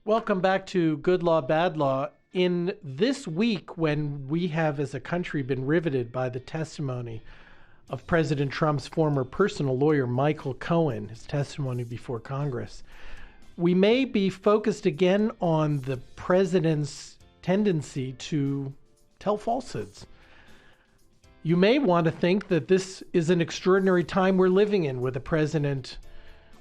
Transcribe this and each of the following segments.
Welcome back to Good Law, Bad Law. In this week, when we have as a country been riveted by the testimony of President Trump's former personal lawyer, Michael Cohen, his testimony before Congress, we may be focused again on the president's tendency to tell falsehoods. You may want to think that this is an extraordinary time we're living in, with a president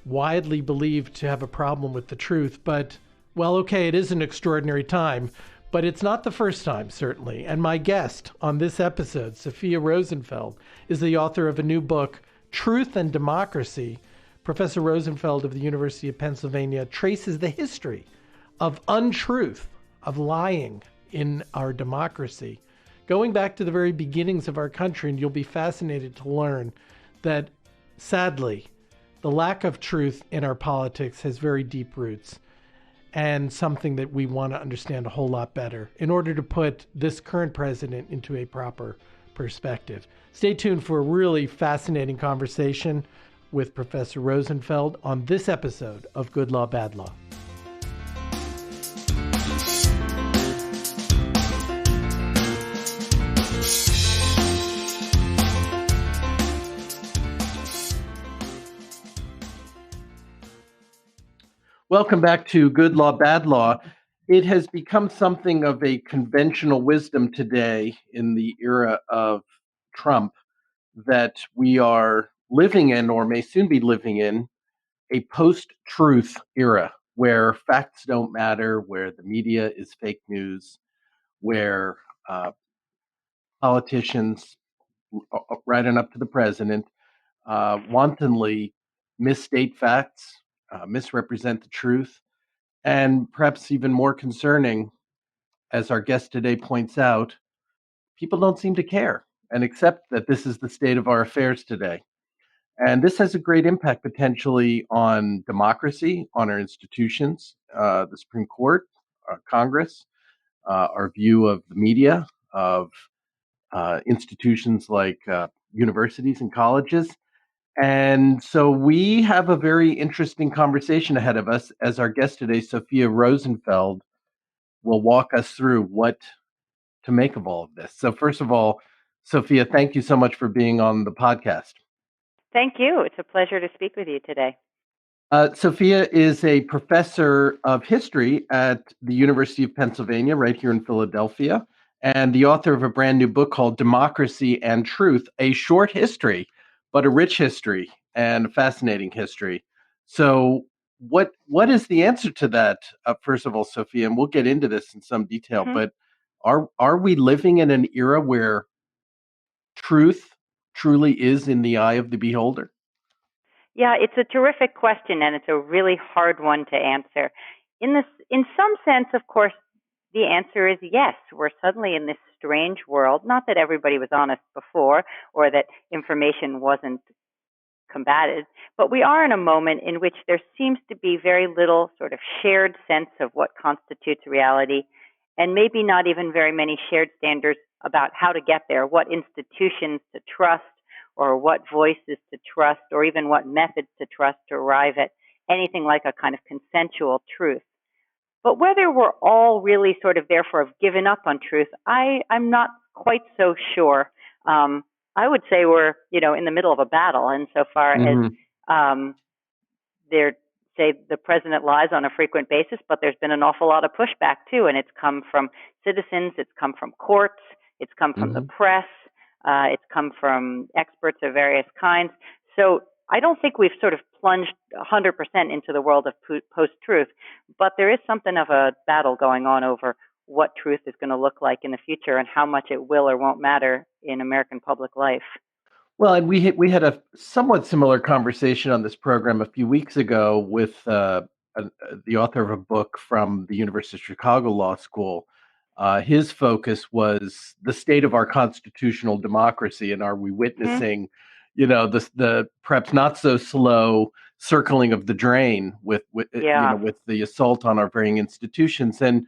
widely believed to have a problem with the truth, but well, okay, it is an extraordinary time, but it's not the first time, certainly. And my guest on this episode, Sophia Rosenfeld, is the author of a new book, Truth and Democracy. Professor Rosenfeld of the University of Pennsylvania traces the history of untruth, of lying in our democracy, going back to the very beginnings of our country. And you'll be fascinated to learn that, sadly, the lack of truth in our politics has very deep roots, and something that we want to understand a whole lot better in order to put this current president into a proper perspective. Stay tuned for a really fascinating conversation with Professor Rosenfeld on this episode of Good Law, Bad Law. Welcome back to Good Law, Bad Law. It has become something of a conventional wisdom today in the era of Trump that we are living in, or may soon be living in, a post-truth era where facts don't matter, where the media is fake news, where politicians, right on up to the president, wantonly misstate facts, misrepresent the truth, and perhaps even more concerning, as our guest today points out, people don't seem to care and accept that this is the state of our affairs today. And this has a great impact potentially on democracy, on our institutions, the Supreme Court, Congress, our view of the media, of institutions like universities and colleges. And so we have a very interesting conversation ahead of us, as our guest today, Sophia Rosenfeld, will walk us through what to make of all of this. So first of all, Sophia, thank you so much for being on the podcast. Thank you. It's a pleasure to speak with you today. Sophia is a professor of history at the University of Pennsylvania, right here in Philadelphia, and the author of a brand new book called Democracy and Truth, a short history, but a rich history and a fascinating history. So what is the answer to that, first of all, Sophia? And we'll get into this in some detail, but are we living in an era where truth truly is in the eye of the beholder? Yeah, it's a terrific question, and it's a really hard one to answer. In some sense, of course, the answer is yes. We're suddenly in this strange world. Not that everybody was honest before, or that information wasn't combated, but we are in a moment in which there seems to be very little sort of shared sense of what constitutes reality, and maybe not even very many shared standards about how to get there, what institutions to trust, or what voices to trust, or even what methods to trust to arrive at anything like a kind of consensual truth. But whether we're all really sort of therefore have given up on truth, I'm not quite so sure. I would say we're, in the middle of a battle insofar as say the president lies on a frequent basis, but there's been an awful lot of pushback too, and it's come from citizens, it's come from courts, it's come from the press, it's come from experts of various kinds. So I don't think we've sort of plunged 100% into the world of post-truth, but there is something of a battle going on over what truth is going to look like in the future and how much it will or won't matter in American public life. Well, and we had a somewhat similar conversation on this program a few weeks ago with the author of a book from the University of Chicago Law School. His focus was the state of our constitutional democracy, and are we witnessing, the perhaps not so slow circling of the drain with the assault on our very institutions. And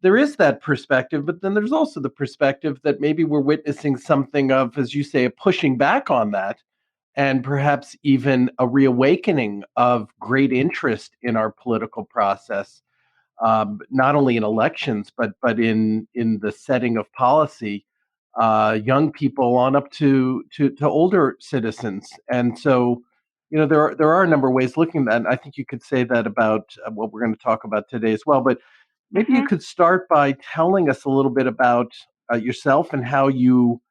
there is that perspective, but then there's also the perspective that maybe we're witnessing something of, as you say, a pushing back on that, and perhaps even a reawakening of great interest in our political process. not only in elections, but in the setting of policy, young people on up to older citizens. And so, there are a number of ways looking at that. And I think you could say that about what we're going to talk about today as well. But maybe you Hmm. could start by telling us a little bit about yourself and how you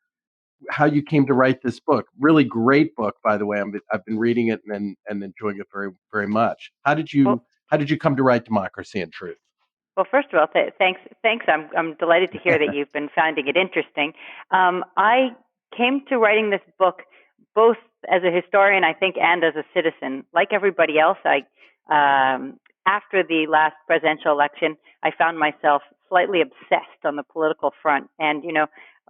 came to write this book. Really great book, by the way. I've been reading it and enjoying it very, very much. How did Well, you how did you come to write Democracy and Truth? Well, first of all, thanks. Thanks. I'm delighted to hear that you've been finding it interesting. I came to writing this book both as a historian, I think, and as a citizen. Like everybody else, after the last presidential election, I found myself slightly obsessed on the political front, and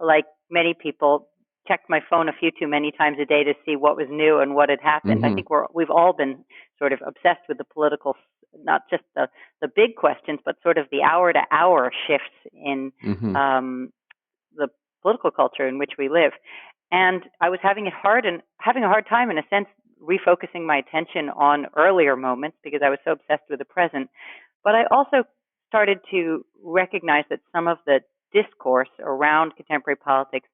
like many people, checked my phone a few too many times a day to see what was new and what had happened. I Hmm. think we've all been sort of obsessed with the political, not just the big questions, but sort of the hour to hour shifts in Hmm. the political culture in which we live. And I was having having a hard time, in a sense, refocusing my attention on earlier moments because I was so obsessed with the present. But I also started to recognize that some of the discourse around contemporary politics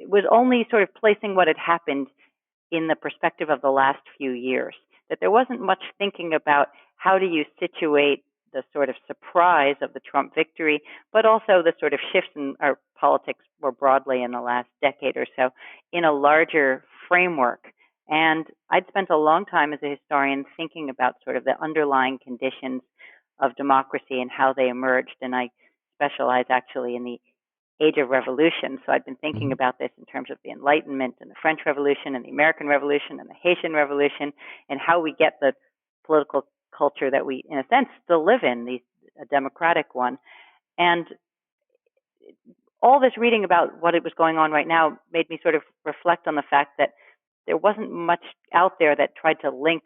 was only sort of placing what had happened in the perspective of the last few years, that there wasn't much thinking about how do you situate the sort of surprise of the Trump victory, but also the sort of shifts in our politics more broadly in the last decade or so in a larger framework. And I'd spent a long time as a historian thinking about sort of the underlying conditions of democracy and how they emerged. And I specialize actually in the age of revolution. So I'd been thinking Hmm. about this in terms of the Enlightenment and the French Revolution and the American Revolution and the Haitian Revolution and how we get the political culture that we, in a sense, still live in, a democratic one. And all this reading about what it was going on right now made me sort of reflect on the fact that there wasn't much out there that tried to link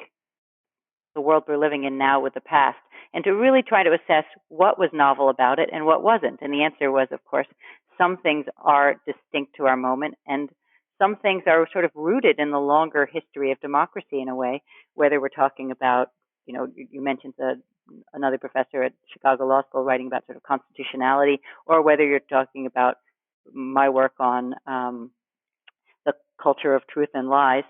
the world we're living in now with the past, and to really try to assess what was novel about it and what wasn't. And the answer was, of course, some things are distinct to our moment, and some things are sort of rooted in the longer history of democracy in a way, whether we're talking about, you mentioned another professor at Chicago Law School writing about sort of constitutionality, or whether you're talking about my work on the culture of truth and lies.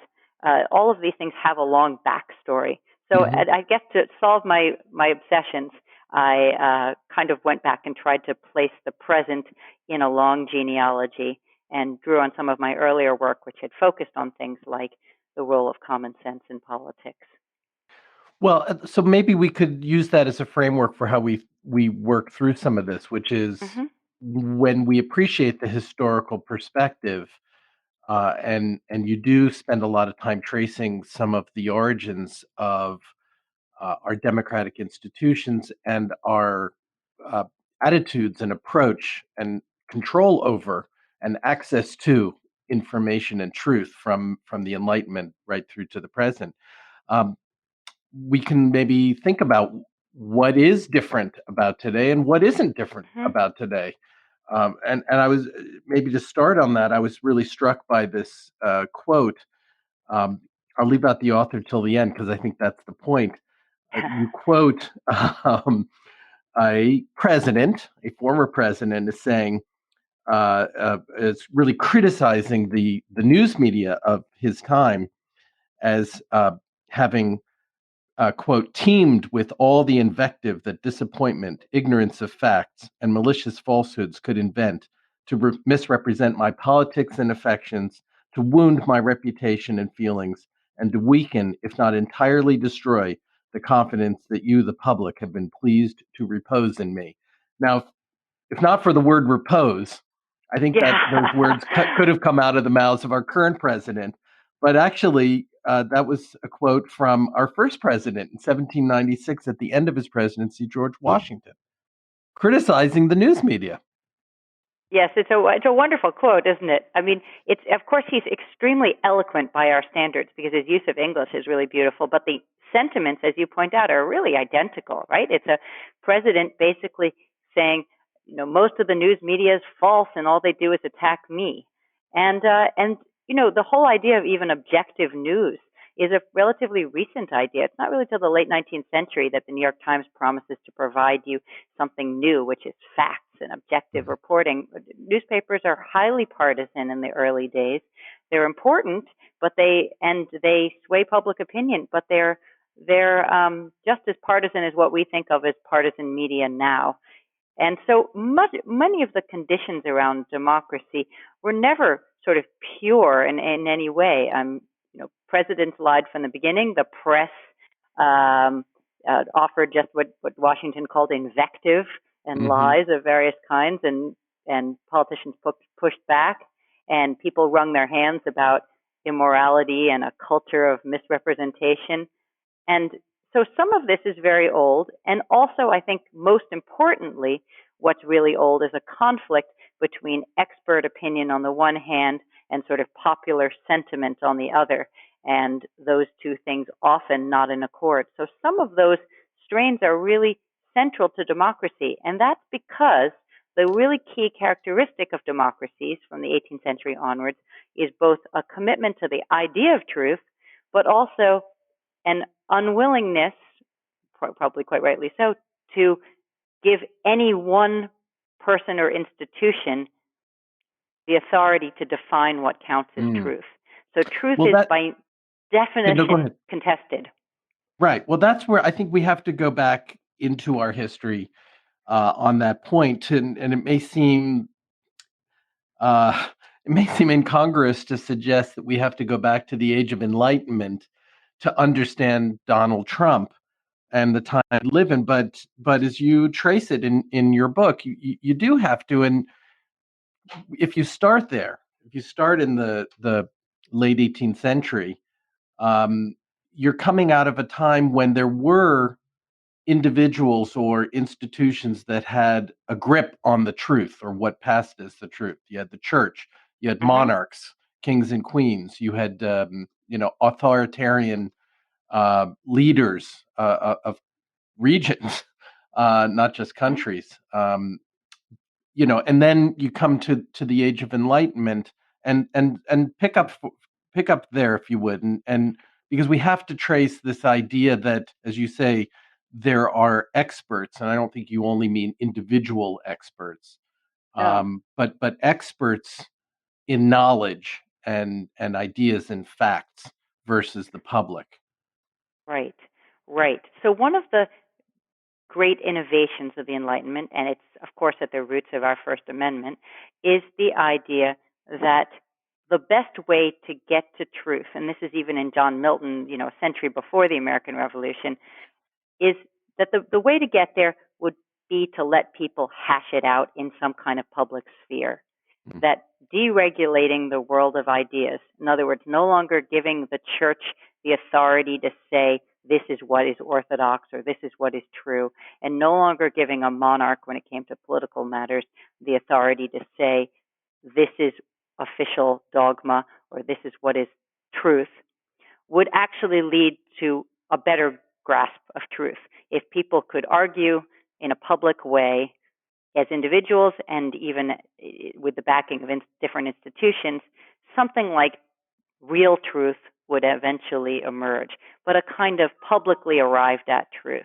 All of these things have a long backstory. So Hmm. I guess to solve my obsessions, I kind of went back and tried to place the present in a long genealogy and drew on some of my earlier work, which had focused on things like the role of common sense in politics. Well, so maybe we could use that as a framework for how we work through some of this, which is Hmm. when we appreciate the historical perspective, and you do spend a lot of time tracing some of the origins of our democratic institutions and our uh, attitudes and approach and control over and access to information and truth from the Enlightenment right through to the present. Um, we can maybe think about what is different about today and what isn't different Hmm. about today. And I was maybe to start on that, I was really struck by this quote. Um, I'll leave out the author till the end because I think that's the point. You quote a president, a former president, is saying, is really criticizing the news media of his time as having quote, teemed with all the invective that disappointment, ignorance of facts, and malicious falsehoods could invent to misrepresent my politics and affections, to wound my reputation and feelings, and to weaken, if not entirely destroy, the confidence that you, the public, have been pleased to repose in me. Now, if not for the word repose, I think that those Yeah. words could have come out of the mouths of our current president. But actually, that was a quote from our first president in 1796 at the end of his presidency, George Washington, criticizing the news media. Yes, it's a wonderful quote, isn't it? I mean, it's of course he's extremely eloquent by our standards because his use of English is really beautiful, but the sentiments, as you point out, are really identical, right? It's a president basically saying, most of the news media is false and all they do is attack me, and the whole idea of even objective news is a relatively recent idea. It's not really till the late 19th century that the New York Times promises to provide you something new, which is facts and objective reporting. Newspapers are highly partisan in the early days. They're important, but they sway public opinion, but they're just as partisan as what we think of as partisan media now. And so many of the conditions around democracy were never sort of pure in any way. Presidents lied from the beginning. The press offered just what Washington called invective and lies of various kinds, and politicians pushed back, and people wrung their hands about immorality and a culture of misrepresentation. And so some of this is very old. And also, I think most importantly, what's really old is a conflict between expert opinion on the one hand and sort of popular sentiment on the other. And those two things often not in accord. So some of those strains are really central to democracy. And that's because the really key characteristic of democracies from the 18th century onwards is both a commitment to the idea of truth, but also an unwillingness, probably quite rightly so, to give any one person or institution the authority to define what counts as truth. So truth is by definition contested. Right. Well, that's where I think we have to go back into our history on that point, and it may seem incongruous to suggest that we have to go back to the Age of Enlightenment to understand Donald Trump and the time I live in, but as you trace it in your book, you do have to. And if you start there, if you start in the late 18th century, you're coming out of a time when there were individuals or institutions that had a grip on the truth or what passed as the truth. You had the church, you had monarchs, kings and queens, you had authoritarian leaders of regions, not just countries. And then you come to the Age of Enlightenment, and pick up there, if you would, and because we have to trace this idea that, as you say, there are experts, and I don't think you only mean individual experts, but experts in knowledge and ideas and facts versus the public. Right. So one of the great innovations of the Enlightenment, and it's of course at the roots of our First Amendment, is the idea that the best way to get to truth, and this is even in John Milton, a century before the American Revolution, is that the way to get there would be to let people hash it out in some kind of public sphere. That deregulating the world of ideas, in other words, no longer giving the church the authority to say this is what is orthodox or this is what is true, and no longer giving a monarch, when it came to political matters, the authority to say this is official dogma or this is what is truth, would actually lead to a better grasp of truth. If people could argue in a public way as individuals and even with the backing of different institutions, something like real truth would eventually emerge, but a kind of publicly arrived at truth.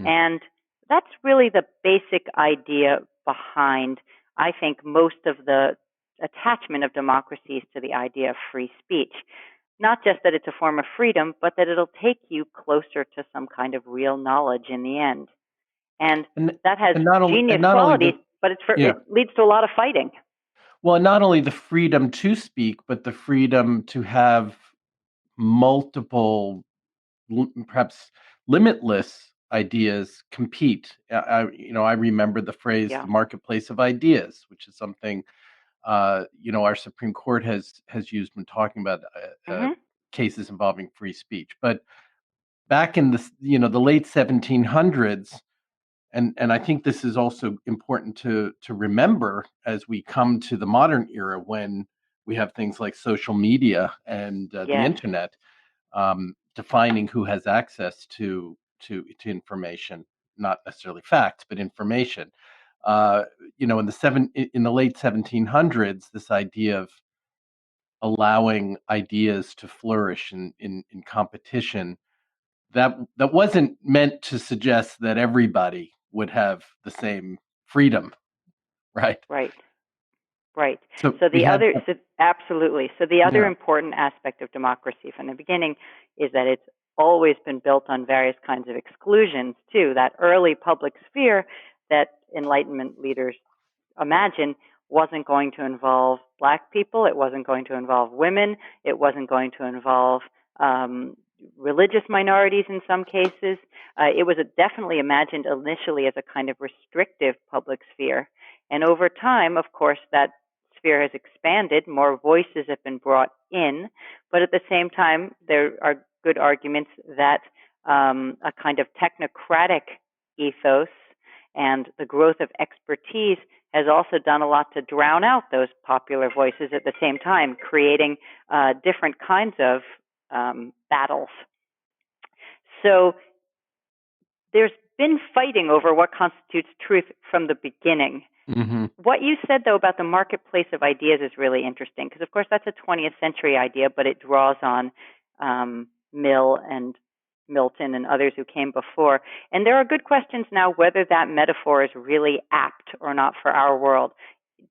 And that's really the basic idea behind, I think, most of the attachment of democracies to the idea of free speech. Not just that it's a form of freedom, but that it'll take you closer to some kind of real knowledge in the end. And that has genius qualities, but it leads to a lot of fighting. Well, not only the freedom to speak, but the freedom to have multiple, perhaps limitless ideas compete. I remember the phrase "the marketplace of ideas," which is something our Supreme Court has used when talking about cases involving free speech. But back in the late 1700s. And I think this is also important to remember as we come to the modern era, when we have things like social media and the internet, defining who has access to information, not necessarily facts, but information. In the late 1700s, this idea of allowing ideas to flourish in competition, that wasn't meant to suggest that everybody would have the same freedom, right? Right. Right. So So we the had other, so absolutely. So the other yeah. important aspect of democracy from the beginning is that it's always been built on various kinds of exclusions too. That early public sphere that Enlightenment leaders imagine wasn't going to involve Black people. It wasn't going to involve women. It wasn't going to involve um, religious minorities in some cases. It was definitely imagined initially as a kind of restrictive public sphere. And over time, of course, that sphere has expanded. More voices have been brought in. But at the same time, there are good arguments that a kind of technocratic ethos and the growth of expertise has also done a lot to drown out those popular voices at the same time, creating different kinds of battles. So there's been fighting over what constitutes truth from the beginning. Mm-hmm. What you said, though, about the marketplace of ideas is really interesting because, of course, that's a 20th century idea, but it draws on Mill and Milton and others who came before. And there are good questions now whether that metaphor is really apt or not for our world.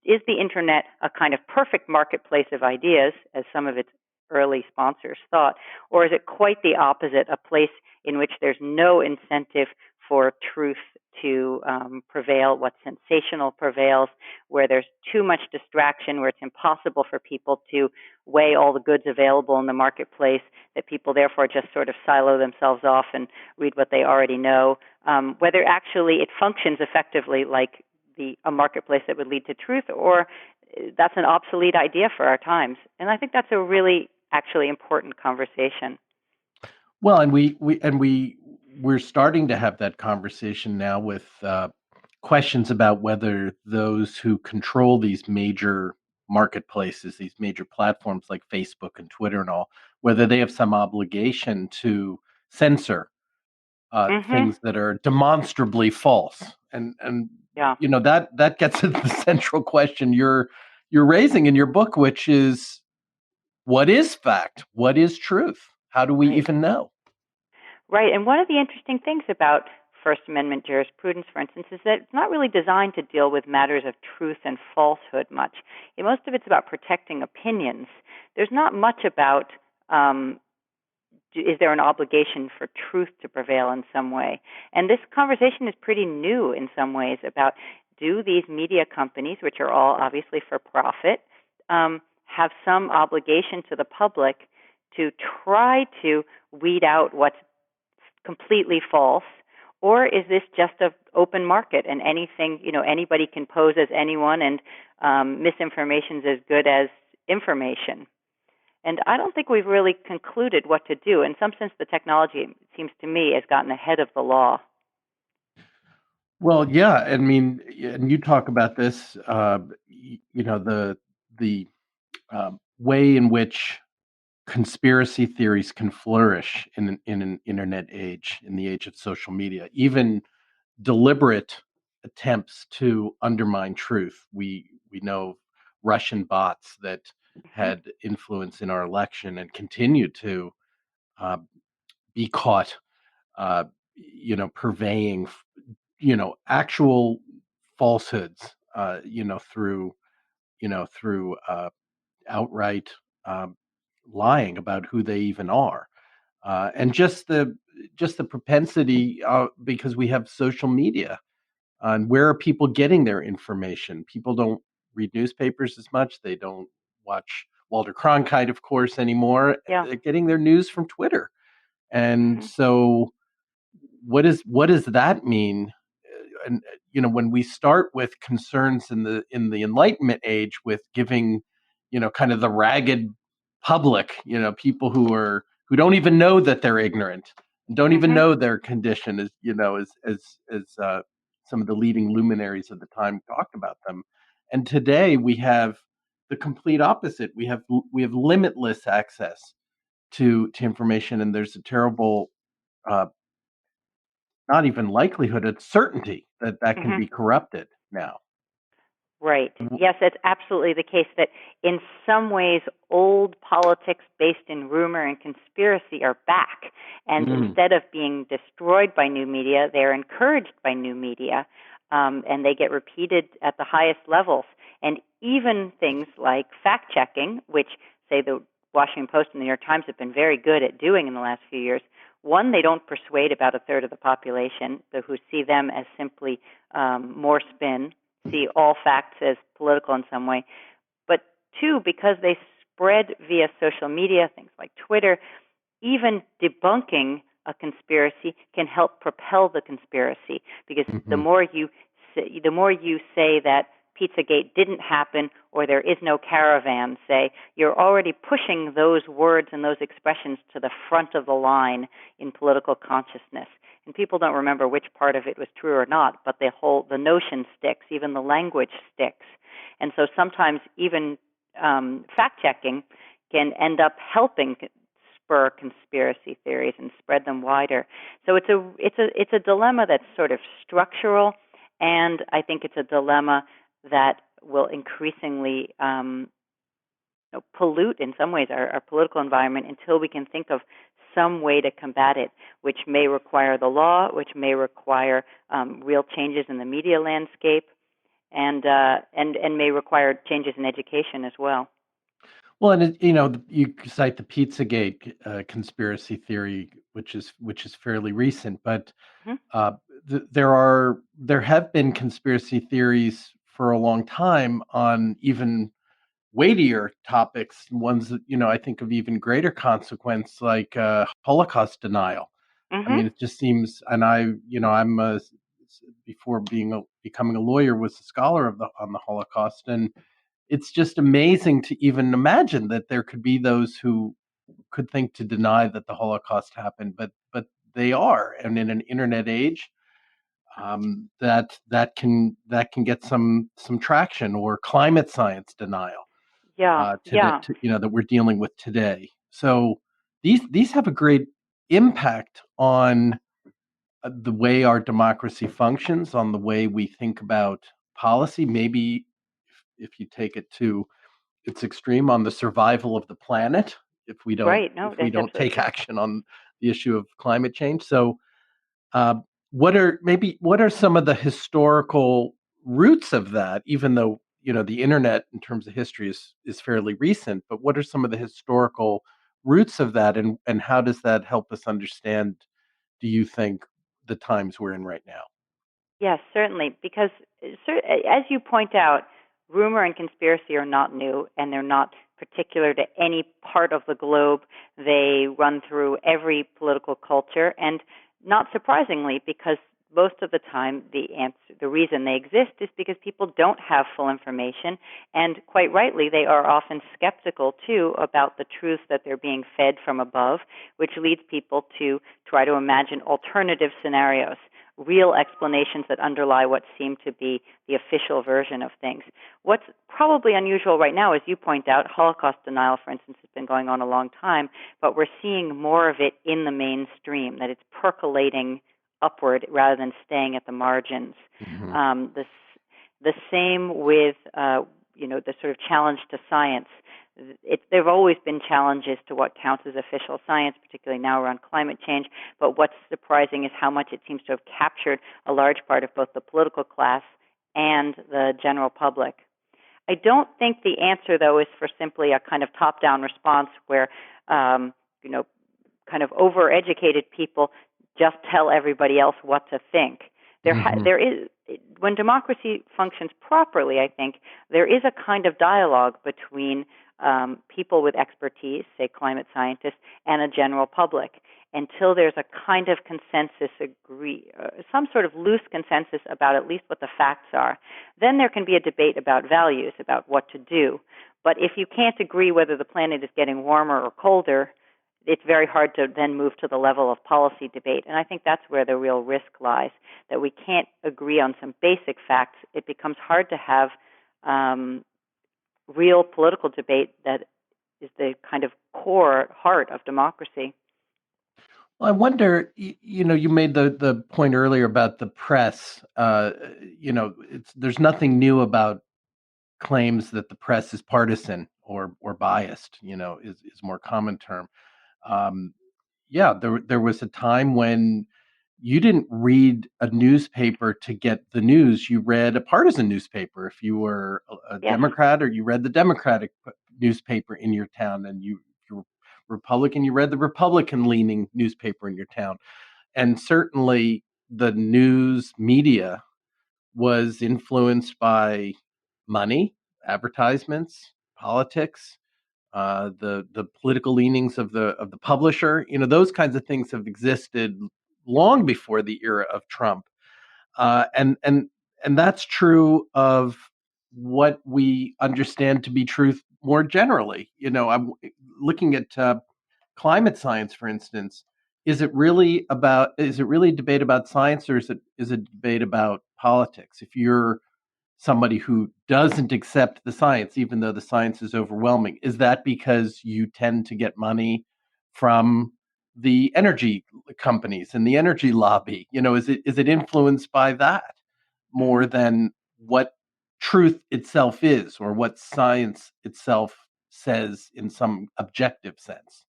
Is the internet a kind of perfect marketplace of ideas, as some of its early sponsors thought, or is it quite the opposite, a place in which there's no incentive for truth to prevail, what sensational prevails, where there's too much distraction, where it's impossible for people to weigh all the goods available in the marketplace, that people therefore just sort of silo themselves off and read what they already know, whether actually it functions effectively like a marketplace that would lead to truth, or that's an obsolete idea for our times. And I think that's a really actually important conversation. Well, and we're starting to have that conversation now with questions about whether those who control these major marketplaces, these major platforms like Facebook and Twitter and all, whether they have some obligation to censor things that are demonstrably false. And Yeah. that gets at the central question you're raising in your book, which is what is fact? What is truth? How do we Right. even know? Right. And one of the interesting things about First Amendment jurisprudence, for instance, is that it's not really designed to deal with matters of truth and falsehood much. Most of it's about protecting opinions. There's not much about is there an obligation for truth to prevail in some way? And this conversation is pretty new in some ways about, do these media companies, which are all obviously for profit, have some obligation to the public to try to weed out what's completely false, or is this just an open market and anything, anybody can pose as anyone, and misinformation is as good as information? And I don't think we've really concluded what to do. In some sense, the technology, it seems to me, has gotten ahead of the law. Well, yeah, I mean, and you talk about this, the way in which conspiracy theories can flourish in an internet age, in the age of social media, even deliberate attempts to undermine truth. We know Russian bots that Hmm. had influence in our election and continue to uh, be caught, uh, purveying, actual falsehoods, through outright um, lying about who they even are, and just the propensity, because we have social media, and where are people getting their information? People don't read newspapers as much. They don't watch Walter Cronkite, of course, anymore. Yeah. They're getting their news from Twitter, and Hmm. so what does that mean? And when we start with concerns in the Enlightenment age with giving, kind of the ragged public, people who don't even know that they're ignorant, and don't even Hmm. know their condition, as some of the leading luminaries of the time talked about them. And today we have the complete opposite. We have limitless access to information, and there's a terrible, uh, not even likelihood, it's certainty that can Hmm. be corrupted now. Right. Yes, that's absolutely the case that in some ways old politics based in rumor and conspiracy are back. And Mm. instead of being destroyed by new media, they're encouraged by new media. And they get repeated at the highest levels. And even things like fact checking, which, say, the Washington Post and the New York Times have been very good at doing in the last few years. One, they don't persuade about a third of the population who see them as simply more spin, see all facts as political in some way. But two, because they spread via social media, things like Twitter, even debunking a conspiracy can help propel the conspiracy, because the Mhm. more you say that Pizzagate didn't happen or there is no caravan, say, you're already pushing those words and those expressions to the front of the line in political consciousness. And people don't remember which part of it was true or not, but the notion sticks, even the language sticks. And so sometimes even fact checking can end up helping spur conspiracy theories and spread them wider. So it's a dilemma that's sort of structural, and I think it's a dilemma that will increasingly pollute in some ways our political environment until we can think of some way to combat it, which may require the law, which may require real changes in the media landscape, and may require changes in education as well. Well, and you cite the Pizzagate conspiracy theory, which is fairly recent, but Hmm. uh, there have been conspiracy theories for a long time on even weightier topics, ones that I think of even greater consequence, like Holocaust denial. I Hmm. mean, it just seems, and I'm before becoming a lawyer, was a scholar on the Holocaust, and it's just amazing to even imagine that there could be those who could think to deny that the Holocaust happened, but they are, and in an internet age, that can get some traction, or climate science denial Yeah, today, yeah. that we're dealing with today. So these have a great impact on the way our democracy functions, on the way we think about policy. Maybe if you take it to its extreme, on the survival of the planet, if we don't Right. if No, we that's don't absolutely take true. action on the issue of climate change. So, uh, what are some of the historical roots of that? Even though the internet, in terms of history, is fairly recent, but what are some of the historical roots of that, and how does that help us understand? Do you think the times we're in right now? Yes, certainly, because as you point out, rumor and conspiracy are not new, and they're not particular to any part of the globe. They run through every political culture, and not surprisingly, because most of the time the reason they exist is because people don't have full information, and quite rightly, they are often skeptical too about the truth that they're being fed from above, which leads people to try to imagine alternative scenarios, real explanations that underlie what seem to be the official version of things. What's probably unusual right now, as you point out, Holocaust denial, for instance, has been going on a long time, but we're seeing more of it in the mainstream, that it's percolating upward rather than staying at the margins. Hmm. The same with the sort of challenge to science. There have always been challenges to what counts as official science, particularly now around climate change. But what's surprising is how much it seems to have captured a large part of both the political class and the general public. I don't think the answer, though, is for simply a kind of top-down response where, um, you know, kind of overeducated people just tell everybody else what to think. Hmm. There is, when democracy functions properly, I think there is a kind of dialogue between people with expertise, say climate scientists, and a general public, until there's a kind of consensus, some sort of loose consensus about at least what the facts are. Then there can be a debate about values, about what to do. But if you can't agree whether the planet is getting warmer or colder, it's very hard to then move to the level of policy debate. And I think that's where the real risk lies, that we can't agree on some basic facts. It becomes hard to have um, real political debate that is the kind of core heart of democracy. Well, I wonder, you made the point earlier about the press. There's nothing new about claims that the press is partisan or biased, is more common term. Um, yeah, there was a time when you didn't read a newspaper to get the news. You read a partisan newspaper. If you were a Yes. Democrat, or you read the Democratic newspaper in your town, and you were Republican, you read the Republican-leaning newspaper in your town. And certainly the news media was influenced by money, advertisements, politics, the political leanings of the publisher. Those kinds of things have existed long before the era of Trump, and that's true of what we understand to be truth more generally. I'm looking at climate science, for instance. Is it really a debate about science, or is it a debate about politics? If you're somebody who doesn't accept the science, even though the science is overwhelming, is that because you tend to get money from the energy companies and the energy lobby? Is it influenced by that more than what truth itself is, or what science itself says in some objective sense?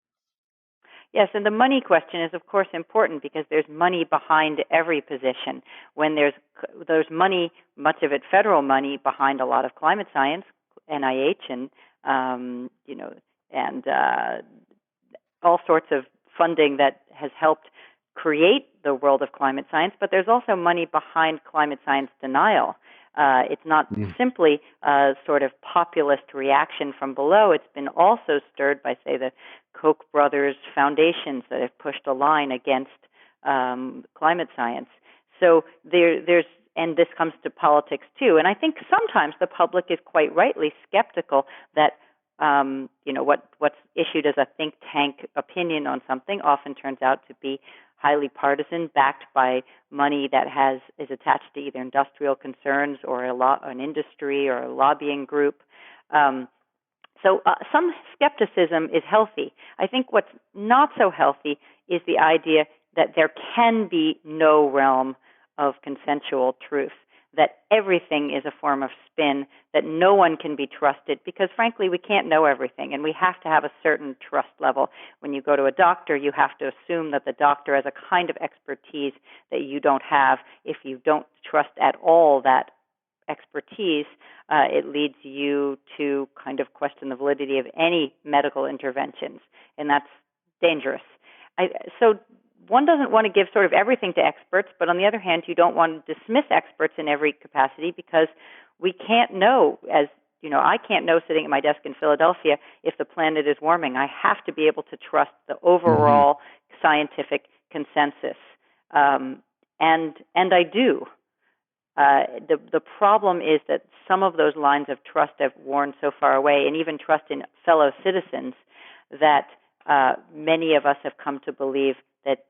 Yes, and the money question is, of course, important because there's money behind every position. When there's money, much of it federal money, behind a lot of climate science, NIH, and and all sorts of funding that has helped create the world of climate science. But there's also money behind climate science denial. It's not simply a sort of populist reaction from below. It's been also stirred by, say, the Koch brothers foundations that have pushed a line against climate science. So and this comes to politics too. And I think sometimes the public is quite rightly skeptical that what's issued as a think tank opinion on something often turns out to be highly partisan, backed by money that is attached to either industrial concerns or an industry or a lobbying group. So some skepticism is healthy. I think what's not so healthy is the idea that there can be no realm of consensual truth, that everything is a form of spin, that no one can be trusted, because frankly, we can't know everything, and we have to have a certain trust level. When you go to a doctor, you have to assume that the doctor has a kind of expertise that you don't have. If you don't trust at all that expertise, it leads you to kind of question the validity of any medical interventions, and that's dangerous. So one doesn't want to give sort of everything to experts, but on the other hand, you don't want to dismiss experts in every capacity, because we can't know, I can't know sitting at my desk in Philadelphia if the planet is warming. I have to be able to trust the overall scientific consensus, and I do. The problem is that some of those lines of trust have worn so far away, and even trust in fellow citizens, that many of us have come to believe that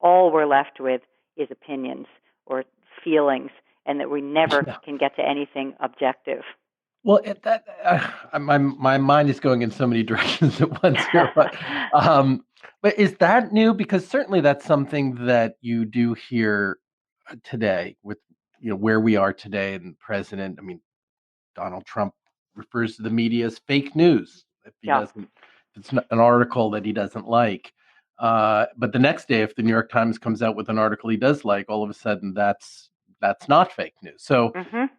all we're left with is opinions or feelings, and that we never can get to anything objective. Well, my mind is going in so many directions at once here, but is that new? Because certainly that's something that you do hear today with where we are today, and the president. I mean, Donald Trump refers to the media as fake news if he doesn't. If it's not an article that he doesn't like. But the next day, if the New York Times comes out with an article he does like, all of a sudden that's not fake news. So,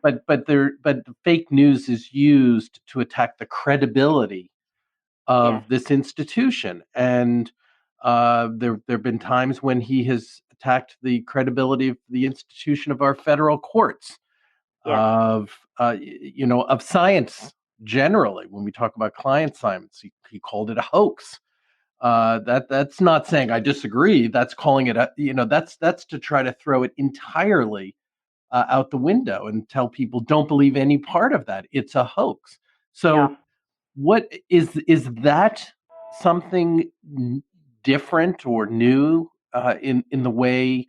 but the fake news is used to attack the credibility of this institution, and there have been times when he has attacked the credibility of the institution of our federal courts, of science generally. When we talk about climate science, he called it a hoax. That's not saying I disagree. That's calling it that's to try to throw it entirely out the window and tell people don't believe any part of that. It's a hoax. So what is that something different or new in the way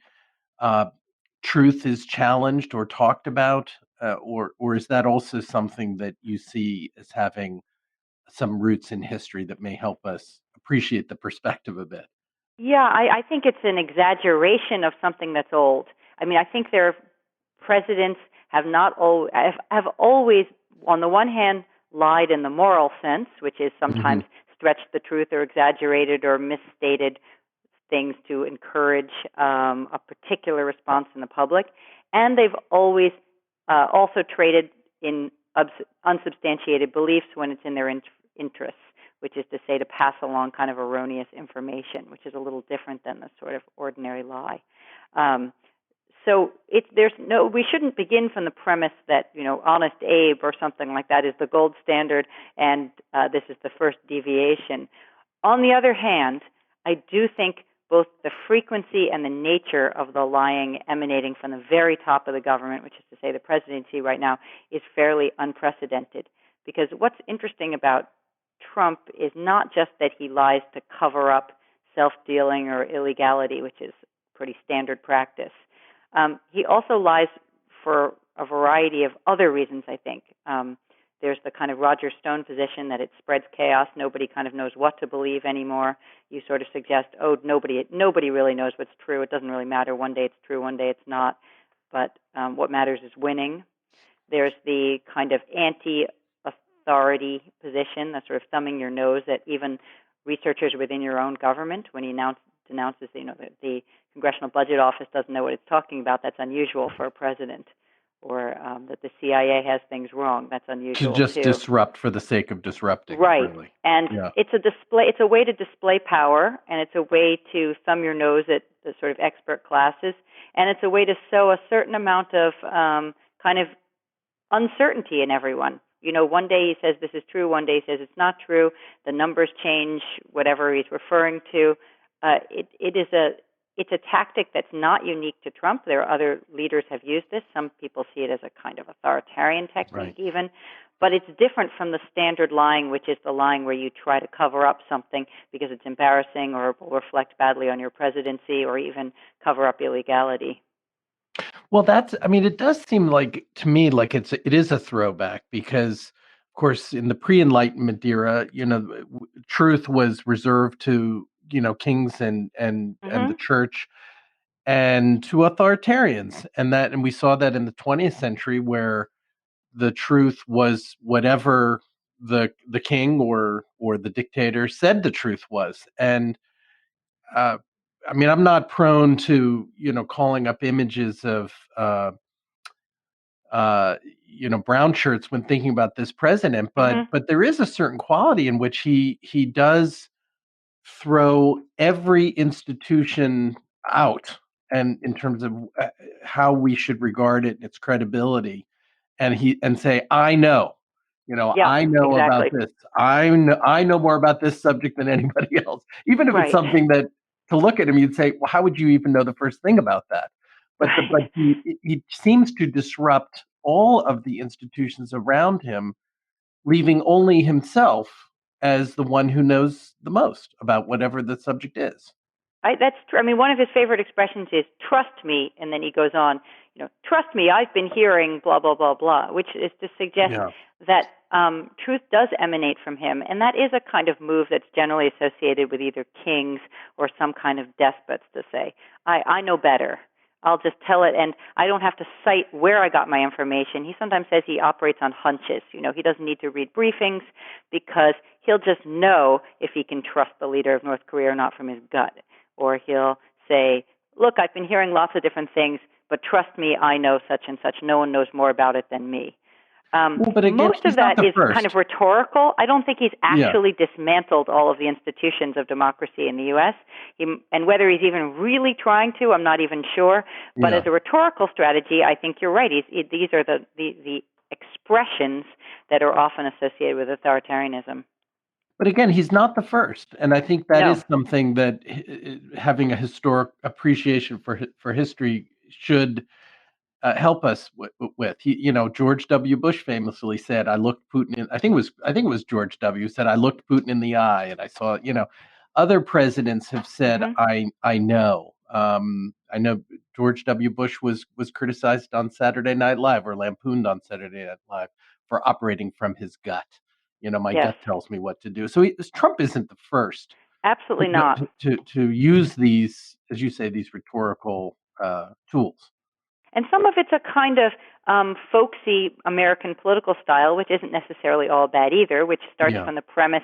truth is challenged or talked about, or is that also something that you see as having some roots in history that may help us appreciate the perspective a bit? Yeah, I think it's an exaggeration of something that's old. I mean, I think presidents have not have always on the one hand, lied in the moral sense, which is sometimes stretched the truth or exaggerated or misstated things to encourage a particular response in the public. And they've always also traded in unsubstantiated beliefs when it's in their interests, which is to say to pass along kind of erroneous information, which is a little different than the sort of ordinary lie. So we shouldn't begin from the premise that, Honest Abe or something like that is the gold standard and this is the first deviation. On the other hand, I do think both the frequency and the nature of the lying emanating from the very top of the government, which is to say the presidency right now, is fairly unprecedented. Because what's interesting about Trump is not just that he lies to cover up self-dealing or illegality, which is pretty standard practice. He also lies for a variety of other reasons, I think. There's the kind of Roger Stone position that it spreads chaos. Nobody kind of knows what to believe anymore. You sort of suggest, nobody really knows what's true. It doesn't really matter. One day it's true, one day it's not. But what matters is winning. There's the kind of anti-authority position, that's sort of thumbing your nose at even researchers within your own government. When he denounces, that the Congressional Budget Office doesn't know what it's talking about, that's unusual for a president. Or that the CIA has things wrong, that's unusual to just too. Disrupt for the sake of disrupting, right? Really. And it's a display. It's a way to display power, and it's a way to thumb your nose at the sort of expert classes, and it's a way to sow a certain amount of kind of uncertainty in everyone. One day he says this is true, one day he says it's not true. The numbers change, whatever he's referring to. It's a tactic that's not unique to Trump. There are other leaders have used this. Some people see it as a kind of authoritarian technique even. But it's different from the standard lying, which is the lying where you try to cover up something because it's embarrassing or will reflect badly on your presidency or even cover up illegality. Well, it does seem like, to me, like it is a throwback because, of course, in the pre-Enlightenment era, truth was reserved to, kings and the church and to authoritarians. And we saw that in the 20th century where the truth was whatever the king or the dictator said the truth was. And I'm not prone to, calling up images of brown shirts when thinking about this president, but there is a certain quality in which he does throw every institution out, and in terms of how we should regard it and its credibility, and say, I know, I know about this. I know more about this subject than anybody else, even if it's something that to look at him you'd say, well, how would you even know the first thing about that? But he seems to disrupt all of the institutions around him, leaving only himself as the one who knows the most about whatever the subject is. That's true. One of his favorite expressions is "trust me," and then he goes on, "Trust me, I've been hearing blah blah blah blah," which is to suggest that truth does emanate from him, and that is a kind of move that's generally associated with either kings or some kind of despots to say, "I know better. I'll just tell it, and I don't have to cite where I got my information." He sometimes says he operates on hunches. He doesn't need to read briefings because he'll just know if he can trust the leader of North Korea or not from his gut. Or he'll say, look, I've been hearing lots of different things, but trust me, I know such and such. No one knows more about it than me. But again, most of that is kind of rhetorical. I don't think he's actually dismantled all of the institutions of democracy in the U.S. And whether he's even really trying to, I'm not even sure. But as a rhetorical strategy, I think you're right. These are the expressions that are often associated with authoritarianism. But again, he's not the first, and I think that is something that having a historic appreciation for history should help us with. George W. Bush famously said, "I looked Putin in." I think it was George W. said, "I looked Putin in the eye, and I saw." Other presidents have said, "I know." I know George W. Bush was criticized on Saturday Night Live or lampooned on Saturday Night Live for operating from his gut. My gut tells me what to do. So Trump isn't the first. Absolutely not. To use these, as you say, these rhetorical tools. And some of it's a kind of folksy American political style, which isn't necessarily all bad either, which starts Yeah. from the premise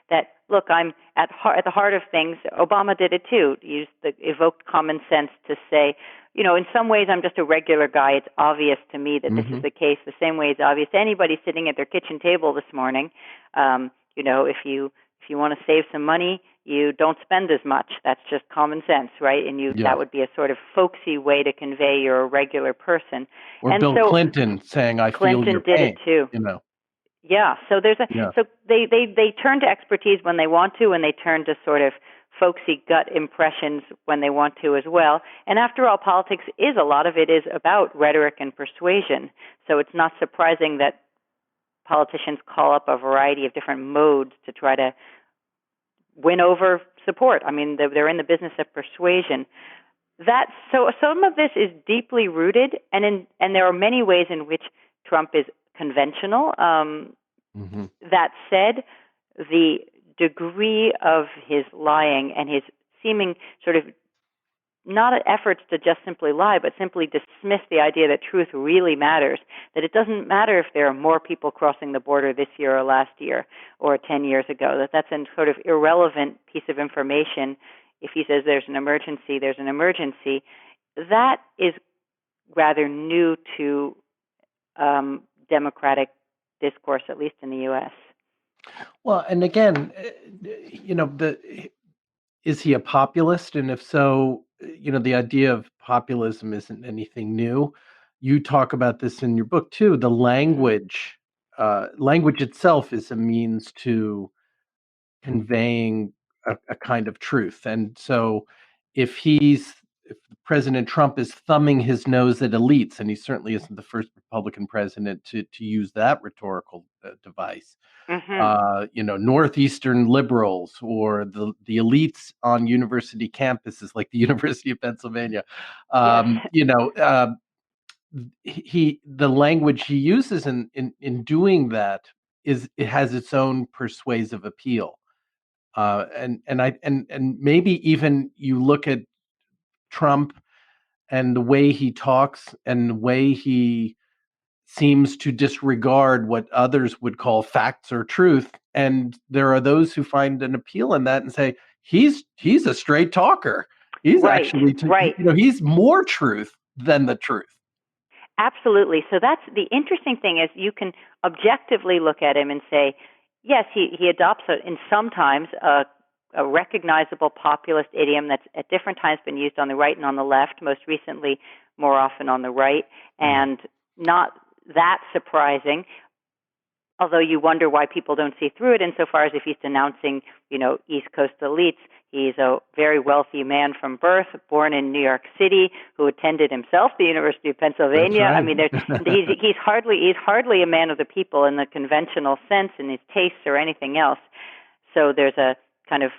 that, look, I'm at the heart of things. Obama did it too. Evoked common sense to say, in some ways I'm just a regular guy. It's obvious to me that this is the case. The same way it's obvious to anybody sitting at their kitchen table this morning. If you want to save some money, you don't spend as much. That's just common sense, right? And that would be a sort of folksy way to convey you're a regular person. Or And Bill so Clinton saying, "I feel Clinton your did pain." it too. Yeah. So Yeah. so they turn to expertise when they want to, and they turn to sort of folksy gut impressions when they want to as well. And after all, politics a lot of it is about rhetoric and persuasion. So it's not surprising that politicians call up a variety of different modes to try to win over support. I mean, they're in the business of persuasion. So some of this is deeply rooted, and there are many ways in which Trump is conventional. That said, the degree of his lying and his seeming sort of not efforts to just simply lie, but simply dismiss the idea that truth really matters, that it doesn't matter if there are more people crossing the border this year or last year or 10 years ago, that's a sort of irrelevant piece of information. If he says there's an emergency, there's an emergency. That is rather new to democratic discourse, at least in the U.S. Well, and again, is he a populist? And if so, the idea of populism isn't anything new. You talk about this in your book too. The language itself is a means to conveying a kind of truth. And so if President Trump is thumbing his nose at elites, and he certainly isn't the first Republican president to use that rhetorical device, Northeastern liberals or the elites on university campuses like the University of Pennsylvania, Yes. the language he uses in doing that it has its own persuasive appeal. And maybe even you look at Trump and the way he talks and the way he seems to disregard what others would call facts or truth. And there are those who find an appeal in that and say, he's a straight talker. He's Right, actually, right. He's more truth than the truth. Absolutely. So that's the interesting thing is you can objectively look at him and say, yes, he adopts sometimes a recognizable populist idiom that's at different times been used on the right and on the left, most recently more often on the right, and not that surprising, although you wonder why people don't see through it insofar as if he's denouncing, East Coast elites. He's a very wealthy man from birth, born in New York City, who attended himself the University of Pennsylvania. Right. I mean, he's hardly a man of the people in the conventional sense in his tastes or anything else. So there's a kind of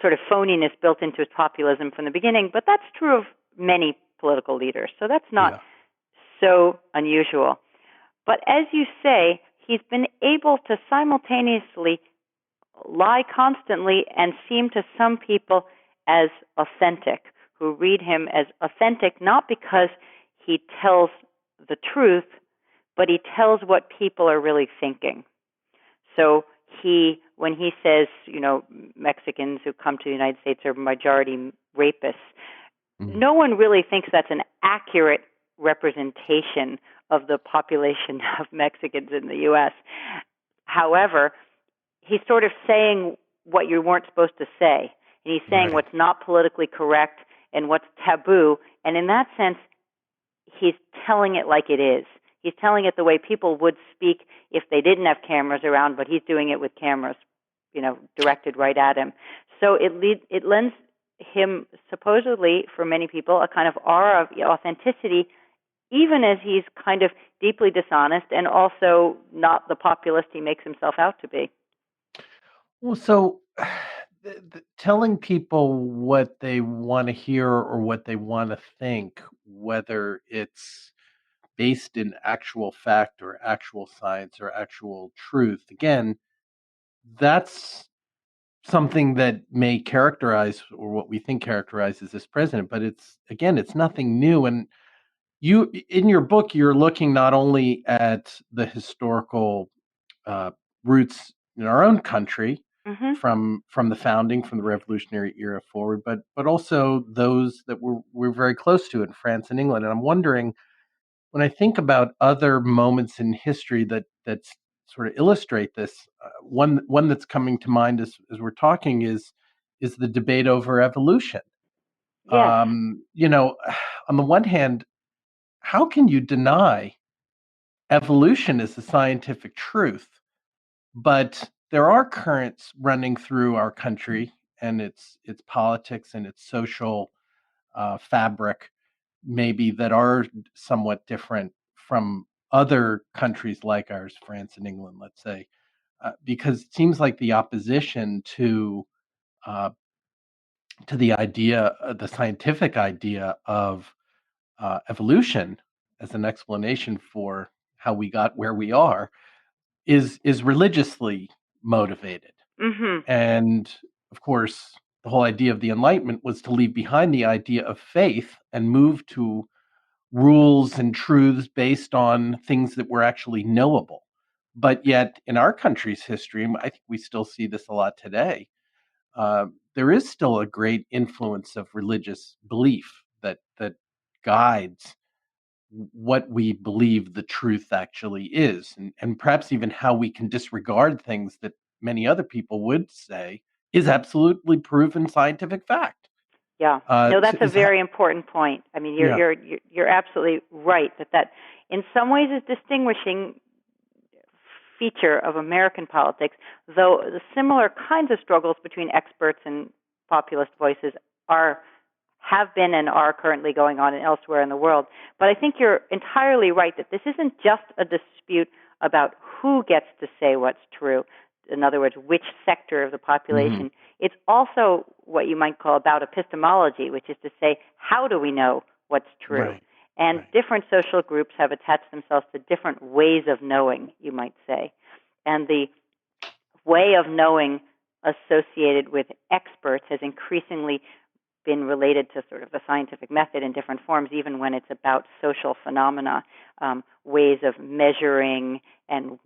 sort of phoniness built into his populism from the beginning, but that's true of many political leaders. So that's not so unusual. But as you say, he's been able to simultaneously lie constantly and seem to some people as authentic, who read him as authentic not because he tells the truth, but he tells what people are really thinking. So when he says, Mexicans who come to the United States are majority rapists, no one really thinks that's an accurate representation of the population of Mexicans in the U.S. However, he's sort of saying what you weren't supposed to say. And he's saying what's not politically correct and what's taboo. And in that sense, he's telling it like it is. He's telling it the way people would speak if they didn't have cameras around, but he's doing it with cameras, directed right at him. So it lends him, supposedly, for many people, a kind of aura of authenticity, even as he's kind of deeply dishonest and also not the populist he makes himself out to be. Well, so telling people what they want to hear or what they want to think, whether it's based in actual fact or actual science or actual truth, again, that's something that may characterize or what we think characterizes this president, but it's nothing new. And You, in your book, you're looking not only at the historical uh, roots in our own country Hmm. from the founding, from the Revolutionary era forward, but also those that we're very close to in France and England. And I'm wondering, when I think about other moments in history that sort of illustrate this, one that's coming to mind as we're talking is the debate over evolution. Yes. You know, on the one hand, how can you deny evolution as a scientific truth? But there are currents running through our country and its politics and its social fabric, maybe, that are somewhat different from other countries like ours, France and England, let's say, because it seems like the opposition uh, to the idea, the scientific idea of evolution as an explanation for how we got where we are, is religiously motivated. Hmm. And of course, the whole idea of the Enlightenment was to leave behind the idea of faith and move to rules and truths based on things that were actually knowable. But yet, in our country's history, and I think we still see this a lot today, there is still a great influence of religious belief that guides what we believe the truth actually is, and perhaps even how we can disregard things that many other people would say is absolutely proven scientific fact. Yeah. No, that's a Is that, very important point. I mean, yeah. you're absolutely right that in some ways is distinguishing feature of American politics, though the similar kinds of struggles between experts and populist voices are have been and are currently going on elsewhere in the world. But I think you're entirely right that this isn't just a dispute about who gets to say what's true. In other words, which sector of the Hmm. population. It's also what you might call about epistemology, which is to say, how do we know what's true? Right. And Right. different social groups have attached themselves to different ways of knowing, you might say. And the way of knowing associated with experts has increasingly been related to sort of the scientific method in different forms, even when it's about social phenomena, ways of measuring and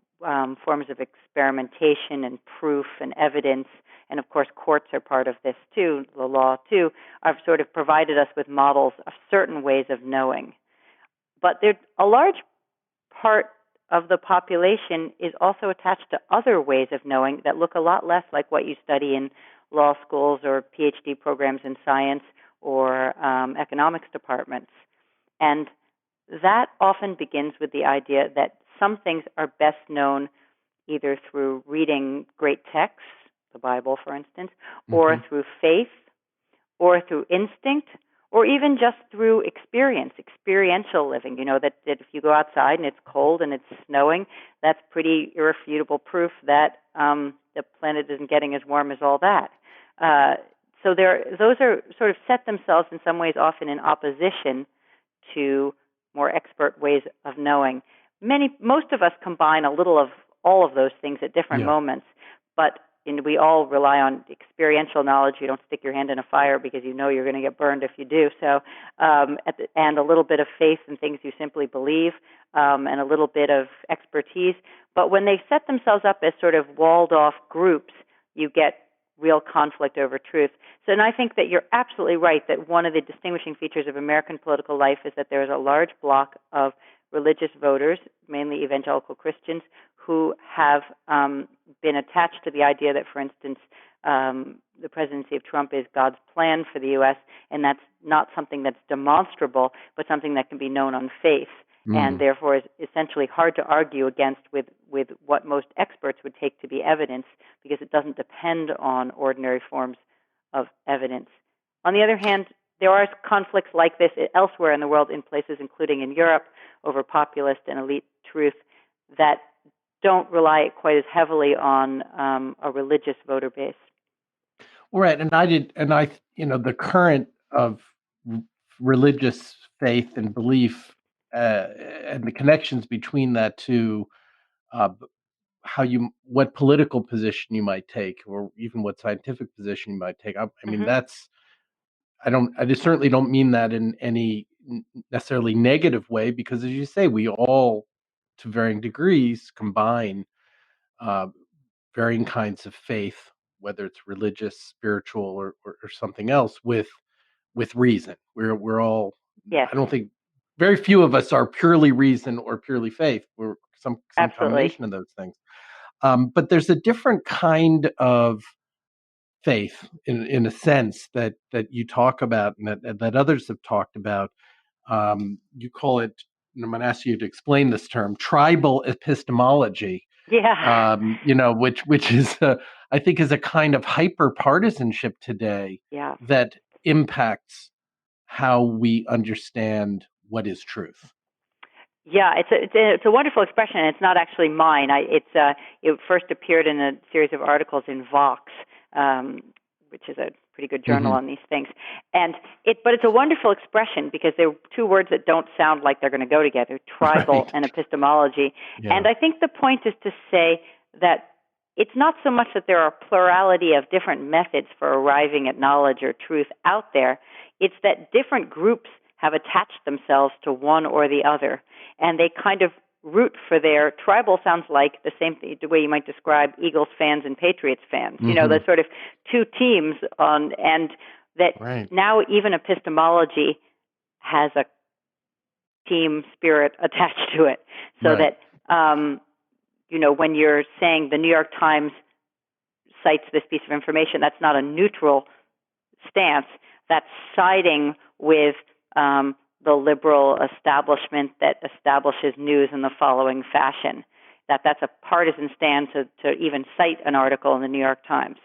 forms of experimentation and proof and evidence. And of course, courts are part of this too, the law too, have sort of provided us with models of certain ways of knowing. But there's a large part of the population is also attached to other ways of knowing that look a lot less like what you study in law schools or PhD programs in science or economics departments. And that often begins with the idea that some things are best known either through reading great texts, the Bible, for instance, or Hmm. through faith, or through instinct, or even just through experience, experiential living. You know, that if you go outside and it's cold and it's snowing, that's pretty irrefutable proof that the planet isn't getting as warm as all that. So those are sort of set themselves in some ways often in opposition to more expert ways of knowing. Most of us combine a little of all of those things at different Yeah. moments, but we all rely on experiential knowledge. You don't stick your hand in a fire because you know you're going to get burned if you do. So, and a little bit of faith in things you simply believe, and a little bit of expertise. But when they set themselves up as sort of walled-off groups, you get real conflict over truth. So, and I think that you're absolutely right that one of the distinguishing features of American political life is that there is a large block of religious voters, mainly evangelical Christians, who have been attached to the idea that, for instance, the presidency of Trump is God's plan for the U.S., and that's not something that's demonstrable, but something that can be known on faith, and Mm. therefore is essentially hard to argue against with what most experts would take to be evidence, because it doesn't depend on ordinary forms of evidence. On the other hand, there are conflicts like this elsewhere in the world, in places including in Europe, over populist and elite truth that don't rely quite as heavily on a religious voter base. Right. The current of r- religious faith and belief, and the connections between that to uh, what political position you might take, or even what scientific position you might take. I mean, Hmm. I just certainly don't mean that in any necessarily negative way, because as you say, we all, to varying degrees, combine uh, varying kinds of faith, whether it's religious, spiritual, or something else, with reason. We're all. Yes, I don't think very few of us are purely reason or purely faith. We're some absolutely. combination of those things. But there's a different kind of faith, in a sense, that you talk about, and that others have talked about. You call it, and I'm going to ask you to explain this term, tribal epistemology. Yeah, Which is, I think, is a kind of hyper partisanship today yeah. that impacts how we understand what is truth. Yeah, it's a wonderful expression, and it's not actually mine. It first appeared in a series of articles in Vox, which is a pretty good journal Hmm. on these things. But it's a wonderful expression because they're two words that don't sound like they're going to go together: tribal Right. and epistemology. Yeah. And I think the point is to say that it's not so much that there are a plurality of different methods for arriving at knowledge or truth out there. It's that different groups have attached themselves to one or the other, and they kind of root for their tribal. Sounds like the way you might describe Eagles fans and Patriots fans. Hmm. The sort of two teams and that Right. now even epistemology has a team spirit attached to it, so Right. that when you're saying the New York Times cites this piece of information, that's not a neutral stance. That's siding with the liberal establishment that establishes news in the following fashion. That's a partisan stand to even cite an article in the New York Times.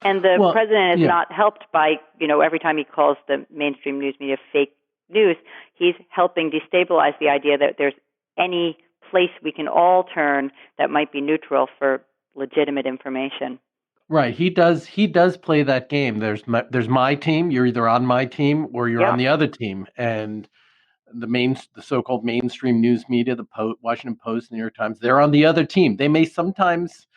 And the Well, president is yeah. not helped by, every time he calls the mainstream news media fake news, he's helping destabilize the idea that there's any place we can all turn that might be neutral for legitimate information. Right. He does play that game. There's my team. You're either on my team or you're on Yep. the other team. And the so-called mainstream news media, Washington Post, the New York Times, they're on the other team. They may sometimes,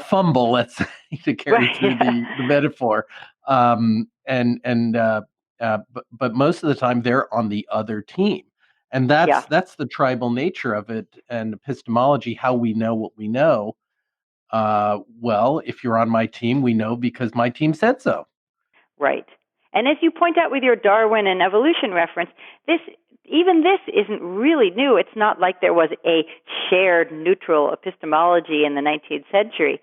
fumble, let's say, to carry through Right. the metaphor. But most of the time they're on the other team. And Yeah. that's the tribal nature of it, and epistemology, how we know what we know. Well, if you're on my team, we know because my team said so. Right. And as you point out with your Darwin and evolution reference, this isn't really new. It's not like there was a shared neutral epistemology in the 19th century.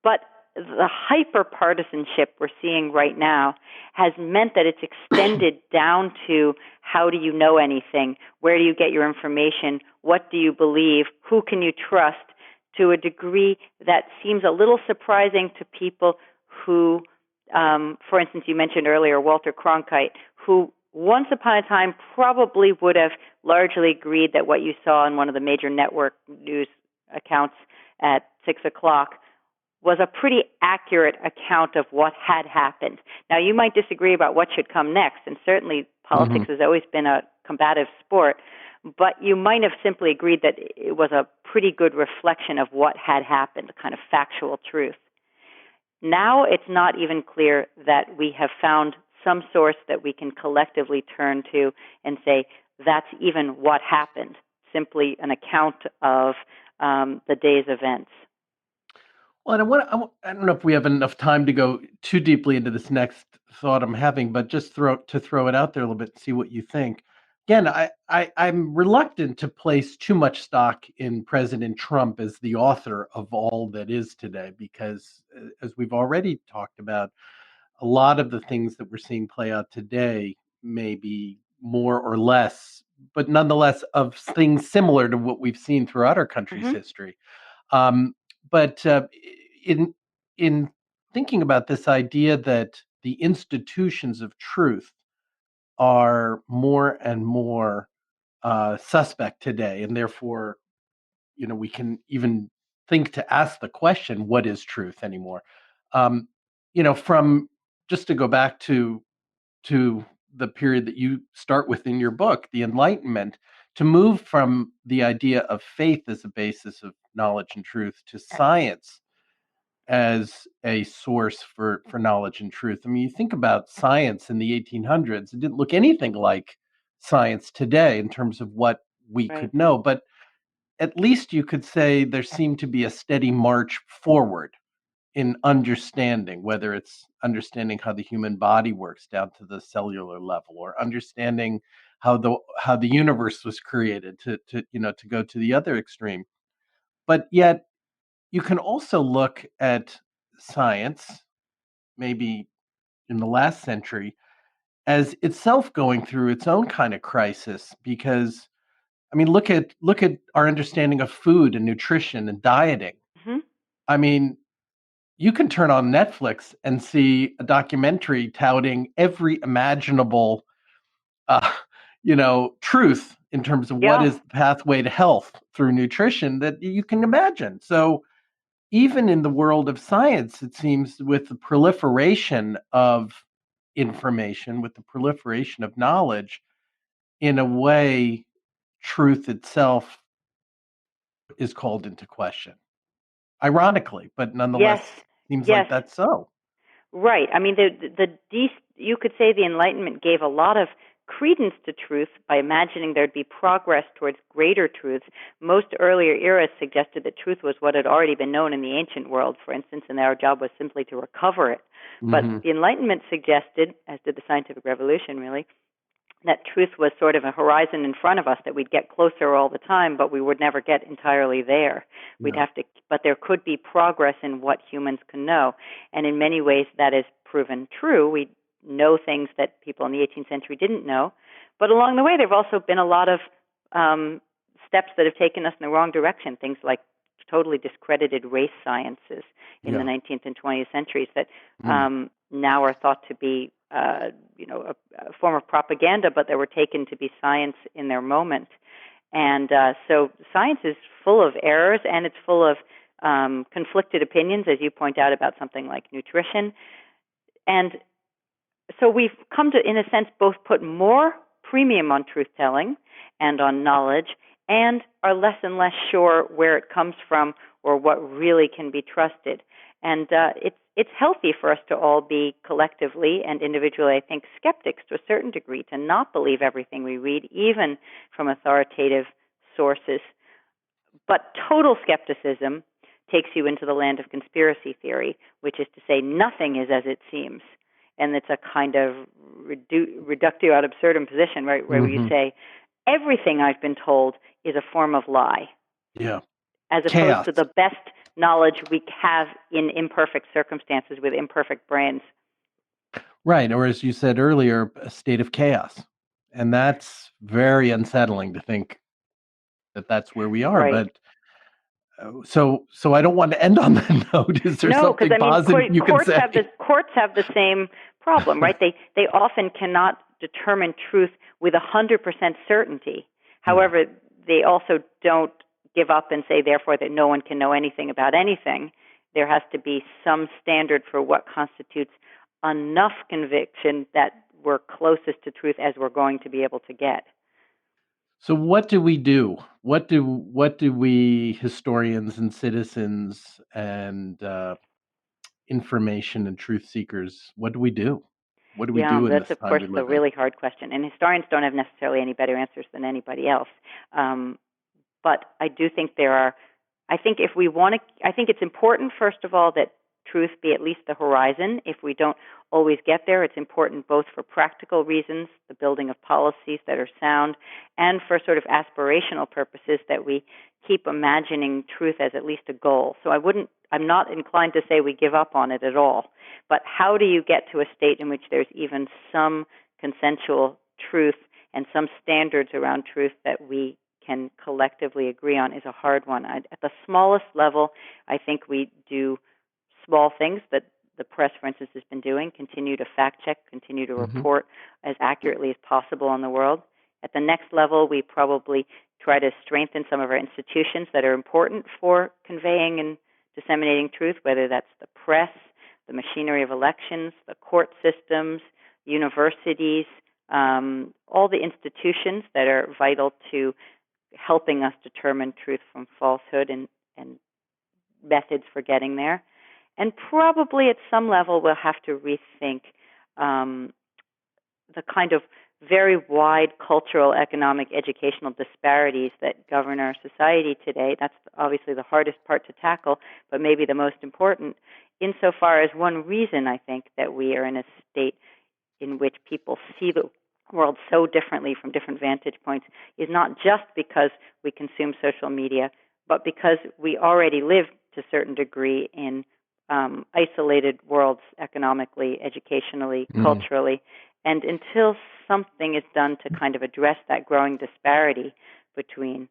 But the hyper partisanship we're seeing right now has meant that it's extended down to how do you know anything? Where do you get your information? What do you believe? Who can you trust? To a degree that seems a little surprising to people who, for instance, you mentioned earlier Walter Cronkite, who once upon a time probably would have largely agreed that what you saw in one of the major network news accounts at 6 o'clock was a pretty accurate account of what had happened. Now, you might disagree about what should come next, and certainly Hmm. politics has always been a combative sport, but you might have simply agreed that it was a pretty good reflection of what had happened, a kind of factual truth. Now it's not even clear that we have found some source that we can collectively turn to and say, that's even what happened, simply an account of the day's events. Well, and I don't know if we have enough time to go too deeply into this next thought I'm having, but just throw it out there a little bit and see what you think. Again, I'm reluctant to place too much stock in President Trump as the author of all that is today, because as we've already talked about, a lot of the things that we're seeing play out today may be more or less, but nonetheless of things similar to what we've seen throughout our country's Mm-hmm. history. Um, but in in thinking about this idea that the institutions of truth are more and more suspect today, and therefore, we can even think to ask the question, "What is truth?" anymore. Um, from just to go back to the period that you start with in your book, the Enlightenment, to move from the idea of faith as a basis of knowledge and truth to science as a source for knowledge and truth. I mean, you think about science in the 1800s, it didn't look anything like science today in terms of what we Right. could know, but at least you could say there seemed to be a steady march forward in understanding, whether it's understanding how the human body works down to the cellular level, or understanding how the universe was created, to go to the other extreme. But yet you can also look at science, maybe in the last century, as itself going through its own kind of crisis. Because I mean, look at our understanding of food and nutrition and dieting. Hmm. I mean, you can turn on Netflix and see a documentary touting every imaginable, uh, truth in terms of what Yeah. is the pathway to health through nutrition that you can imagine. So even in the world of science, it seems, with the proliferation of information, with the proliferation of knowledge, in a way, truth itself is called into question. Ironically, but Yes. nonetheless, seems Yes. like that's so. Right. I mean, you could say the Enlightenment gave a lot of credence to truth by imagining there'd be progress towards greater truths. Most earlier eras suggested that truth was what had already been known in the ancient world, for instance, and our job was simply to recover it. But Hmm. the Enlightenment suggested, as did the scientific revolution really, that truth was sort of a horizon in front of us, that we'd get closer all the time, but we would never get entirely there. We'd Yeah. have to, but there could be progress in what humans can know. And in many ways, that is proven true. We know things that people in the 18th century didn't know. But along the way, there have also been a lot of steps that have taken us in the wrong direction, things like totally discredited race sciences in the Yeah. 19th and 20th centuries that Mm. now are thought to be, a form of propaganda, but that were taken to be science in their moment. And so science is full of errors, and it's full of conflicted opinions, as you point out, about something like nutrition. And so we've come to, in a sense, both put more premium on truth-telling and on knowledge, and are less and less sure where it comes from or what really can be trusted. And it's healthy for us to all be collectively and individually, I think, skeptics to a certain degree, to not believe everything we read, even from authoritative sources. But total skepticism takes you into the land of conspiracy theory, which is to say nothing is as it seems. And it's a kind of reductio ad absurdum position, right, where you Mhm. say, everything I've been told is a form of lie, Yeah. as opposed Chaos. to the best knowledge we have in imperfect circumstances with imperfect brains. Right, or as you said earlier, a state of chaos. And that's very unsettling to think that that's where we are, Right. but, so I don't want to end on that note. Is there No, because something I mean, positive you can courts say? have the same problem, right? They often cannot determine truth with 100% certainty. Yeah. However, they also don't give up and say, therefore, that no one can know anything about anything. There has to be some standard for what constitutes enough conviction that we're closest to truth as we're going to be able to get. So what do we do? What do we historians and citizens and, information and truth seekers, what do we do? What do we Yeah, do in that's this of time course we the live in? really hard question, and historians don't have necessarily any better answers than anybody else. Um, but I do think there are. I think if we want to, I think it's important, first of all, that truth be at least the horizon. If we don't always get there, it's important both for practical reasons, the building of policies that are sound, and for sort of aspirational purposes, that we keep imagining truth as at least a goal. So I'm not inclined to say we give up on it at all. But how do you get to a state in which there's even some consensual truth and some standards around truth that we can collectively agree on is a hard one. At the smallest level, I think we do small things that the press, for instance, has been doing, continue to fact check, continue to Mhm. report as accurately as possible on the world. At the next level, we probably try to strengthen some of our institutions that are important for conveying and disseminating truth, whether that's the press, the machinery of elections, the court systems, universities, all the institutions that are vital to helping us determine truth from falsehood and methods for getting there. And probably at some level we'll have to rethink the kind of very wide cultural, economic, educational disparities that govern our society today. That's obviously the hardest part to tackle, but maybe the most important, insofar as one reason, I think, that we are in a state in which people see the world so differently from different vantage points is not just because we consume social media, but because we already live to a certain degree in isolated worlds economically, educationally, culturally. And until something is done to kind of address that growing disparity between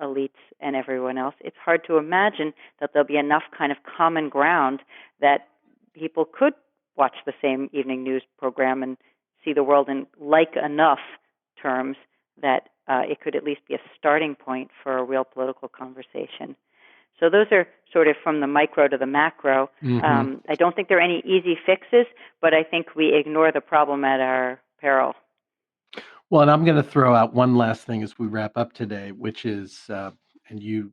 elites and everyone else, it's hard to imagine that there'll be enough kind of common ground that people could watch the same evening news program and see the world in like enough terms that it could at least be a starting point for a real political conversation. So those are sort of from the micro to the macro. I don't think there are any easy fixes, but I think we ignore the problem at our peril. Well, and I'm going to throw out one last thing as we wrap up today, which is, and you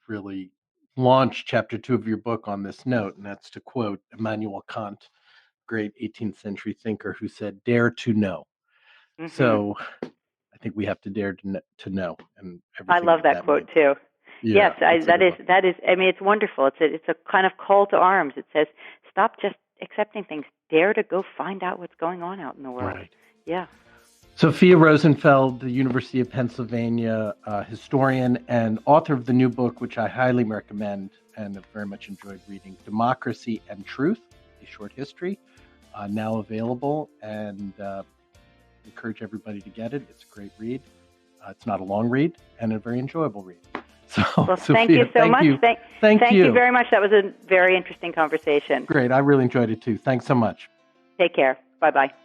really launched chapter 2 of your book on this note, and that's to quote Immanuel Kant, great 18th century thinker, who said, "Dare to know." So I think we have to dare to know. And I love that quote too. Yeah, yes, that is. I mean, it's wonderful. It's a kind of call to arms. It says, stop just accepting things. Dare to go find out what's going on out in the world. Right. Yeah. Sophia Rosenfeld, the University of Pennsylvania historian and author of the new book, which I highly recommend and have very much enjoyed reading, Democracy and Truth, A Short History, now available, and encourage everybody to get it. It's a great read. It's not a long read and a very enjoyable read. So, well, Sophia, thank you so much. Thank you very much. That was a very interesting conversation. Great. I really enjoyed it too. Thanks so much. Take care. Bye-bye.